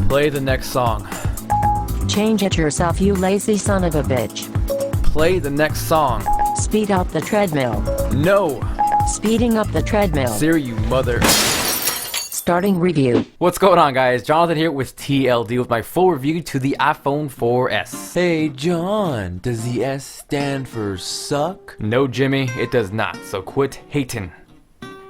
Play the next song. Change it yourself, you lazy son of a bitch. Play the next song. Speed up the treadmill. No! Speeding up the treadmill. Siri, you mother. Starting review. What's going on, guys? Jonathan here with TLD with my full review to the iPhone 4S. Hey John, does the S stand for suck? No, Jimmy, it does not, so quit hating.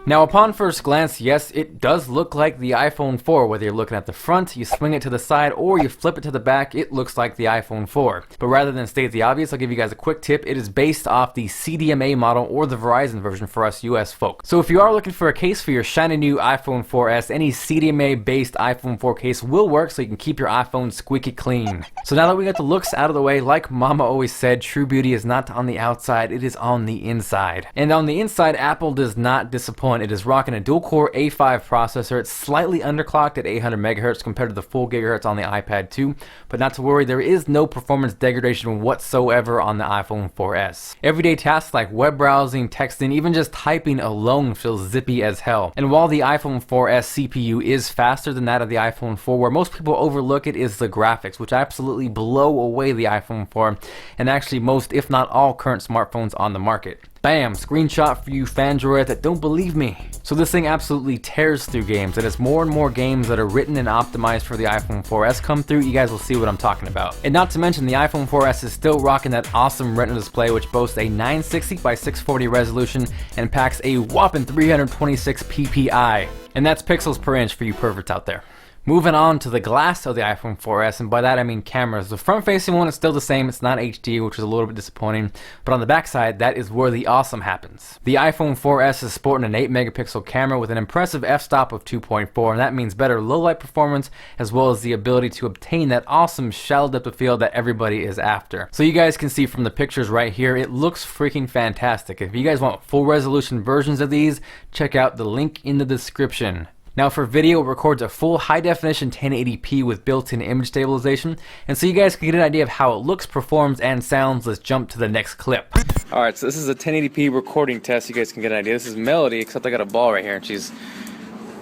Now, upon first glance, yes, it does look like the iPhone 4. Whether you're looking at the front, you swing it to the side, or you flip it to the back, it looks like the iPhone 4. But rather than state the obvious, I'll give you guys a quick tip. It is based off the CDMA model or the Verizon version for us US folk. So if you are looking for a case for your shiny new iPhone 4S, any CDMA-based iPhone 4 case will work so you can keep your iPhone squeaky clean. So now that we got the looks out of the way, like Mama always said, true beauty is not on the outside, it is on the inside. And on the inside, Apple does not disappoint. It is rocking a dual-core A5 processor. It's slightly underclocked at 800 megahertz compared to the full gigahertz on the iPad 2, but not to worry, there is no performance degradation whatsoever on the iPhone 4S. Everyday tasks like web browsing, texting, even just typing alone feels zippy as hell. And while the iPhone 4S CPU is faster than that of the iPhone 4, where most people overlook it is the graphics, which absolutely blow away the iPhone 4 and actually most, if not all, current smartphones on the market. Bam! Screenshot for you Fandroid that don't believe me. So this thing absolutely tears through games, and as more and more games that are written and optimized for the iPhone 4S come through, you guys will see what I'm talking about. And not to mention, the iPhone 4S is still rocking that awesome Retina display, which boasts a 960 by 640 resolution and packs a whopping 326 ppi. And that's pixels per inch for you perverts out there. Moving on to the glass of the iPhone 4S, and by that I mean cameras. The front-facing one is still the same, it's not HD, which is a little bit disappointing, but on the backside, that is where the awesome happens. The iPhone 4S is sporting an 8 megapixel camera with an impressive f-stop of 2.4, and that means better low-light performance, as well as the ability to obtain that awesome shallow depth of field that everybody is after. So you guys can see from the pictures right here, it looks freaking fantastic. If you guys want full resolution versions of these, check out the link in the description. Now for video, it records a full high-definition 1080p with built-in image stabilization, and so you guys can get an idea of how it looks, performs, and sounds, let's jump to the next clip. Alright, so this is a 1080p recording test, you guys can get an idea. This is Melody, except I got a ball right here, and she's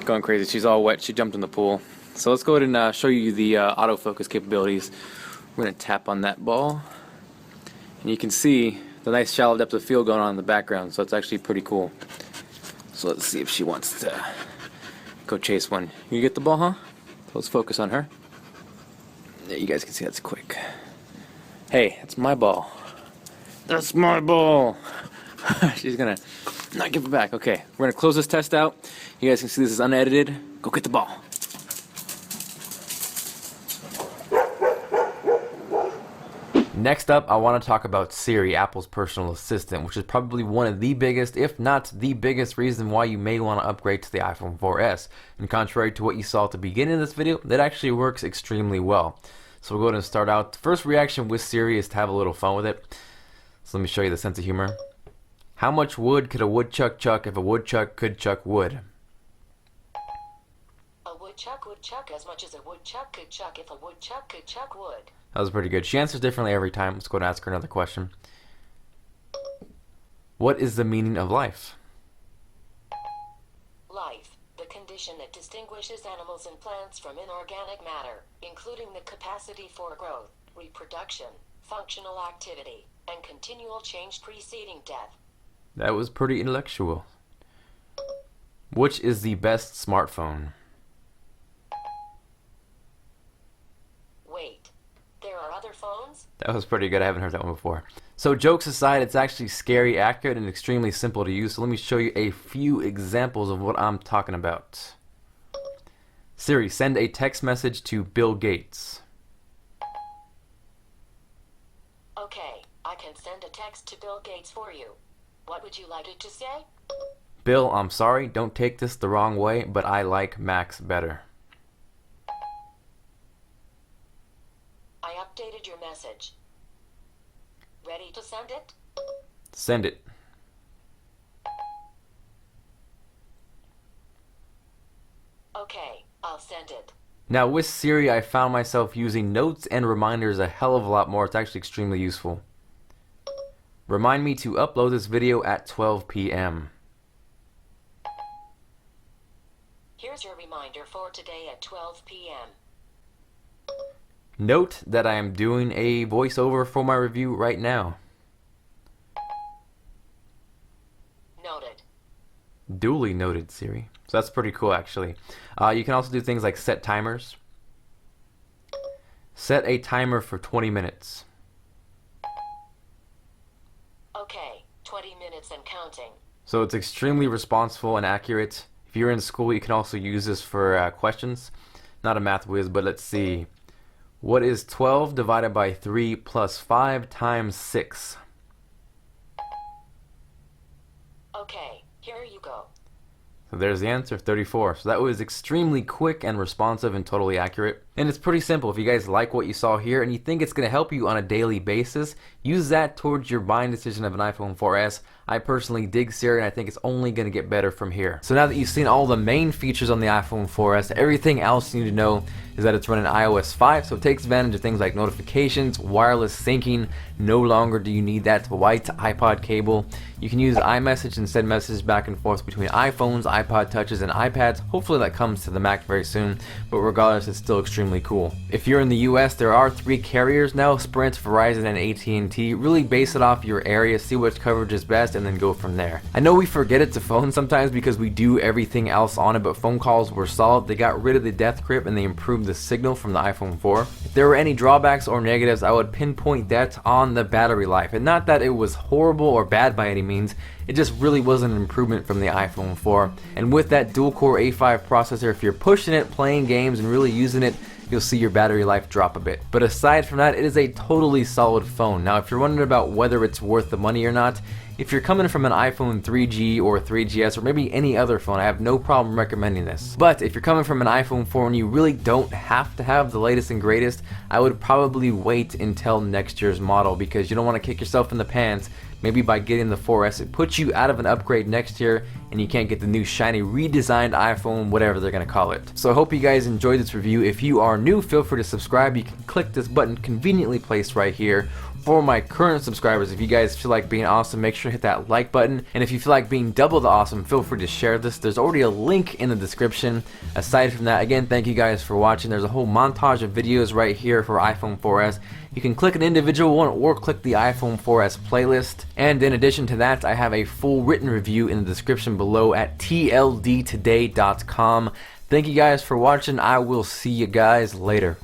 going crazy. She's all wet, she jumped in the pool. So let's go ahead and show you the autofocus capabilities. We're going to tap on that ball, and you can see the nice shallow depth of field going on in the background, so it's actually pretty cool. So let's see if she wants to go chase one. You get the ball, huh? Let's focus on her. Yeah, you guys can see that's quick. Hey, that's my ball. That's my ball. She's gonna not give it back. Okay, we're gonna close this test out. You guys can see this is unedited. Go get the ball. Next up, I want to talk about Siri, Apple's personal assistant, which is probably one of the biggest, if not the biggest reason why you may want to upgrade to the iPhone 4S. And contrary to what you saw at the beginning of this video, that actually works extremely well. So we'll go ahead and start out. The first reaction with Siri is to have a little fun with it. So let me show you the sense of humor. How much wood could a woodchuck chuck if a woodchuck could chuck wood? A woodchuck would chuck as much as a woodchuck could chuck if a woodchuck could chuck wood. That was pretty good. She answers differently every time. Let's go and ask her another question. What is the meaning of life? Life, the condition that distinguishes animals and plants from inorganic matter, including the capacity for growth, reproduction, functional activity, and continual change preceding death. That was pretty intellectual. Which is the best smartphone? Phones? That was pretty good. I haven't heard that one before. So jokes aside, it's actually scary, accurate, and extremely simple to use. So let me show you a few examples of what I'm talking about. Siri, send a text message to Bill Gates. Okay, I can send a text to Bill Gates for you. What would you like it to say? Bill, I'm sorry, don't take this the wrong way, but I like Max better. I updated your message. Ready to send it? Send it. Okay, I'll send it. Now with Siri, I found myself using notes and reminders a hell of a lot more. It's actually extremely useful. Remind me to upload this video at 12 p.m. Here's your reminder for today at 12 p.m. Note that I am doing a voiceover for my review right now. Noted. Duly noted, Siri. So that's pretty cool, actually. You can also do things like set timers. Set a timer for 20 minutes. Okay, 20 minutes and counting. So it's extremely responsive and accurate. If you're in school, you can also use this for questions. Not a math whiz, but let's see. What is 12 divided by 3 plus 5 times 6? Okay, here you go. So there's the answer, 34. So that was extremely quick and responsive and totally accurate. And it's pretty simple. If you guys like what you saw here and you think it's going to help you on a daily basis, use that towards your buying decision of an iPhone 4S. I personally dig Siri and I think it's only going to get better from here. So now that you've seen all the main features on the iPhone 4S, everything else you need to know is that it's running iOS 5, so it takes advantage of things like notifications, wireless syncing. No longer do you need that white iPod cable. You can use iMessage and send messages back and forth between iPhones, iPod Touches, and iPads. Hopefully that comes to the Mac very soon, but regardless, it's still extremely cool. If you're in the US, there are 3 carriers now, Sprint, Verizon, and AT&T. Really base it off your area, see which coverage is best, and then go from there. I know we forget it's a phone sometimes because we do everything else on it, but phone calls were solid. They got rid of the death grip and they improved the signal from the iPhone 4. If there were any drawbacks or negatives, I would pinpoint that on the battery life. And not that it was horrible or bad by any means, it just really was an improvement from the iPhone 4. And with that dual-core A5 processor, if you're pushing it, playing games, and really using it, you'll see your battery life drop a bit. But aside from that, it is a totally solid phone. Now, if you're wondering about whether it's worth the money or not, if you're coming from an iPhone 3G or 3GS or maybe any other phone, I have no problem recommending this. But if you're coming from an iPhone 4 and you really don't have to have the latest and greatest, I would probably wait until next year's model because you don't want to kick yourself in the pants. Maybe by getting the 4S, it puts you out of an upgrade next year and you can't get the new shiny redesigned iPhone, whatever they're going to call it. So I hope you guys enjoyed this review. If you are new, feel free to subscribe. You can click this button conveniently placed right here. For my current subscribers, if you guys feel like being awesome, make sure to hit that like button. And if you feel like being double the awesome, feel free to share this. There's already a link in the description. Aside from that, again, thank you guys for watching. There's a whole montage of videos right here for iPhone 4S. You can click an individual one or click the iPhone 4S playlist. And in addition to that, I have a full written review in the description below at tldtoday.com. Thank you guys for watching. I will see you guys later.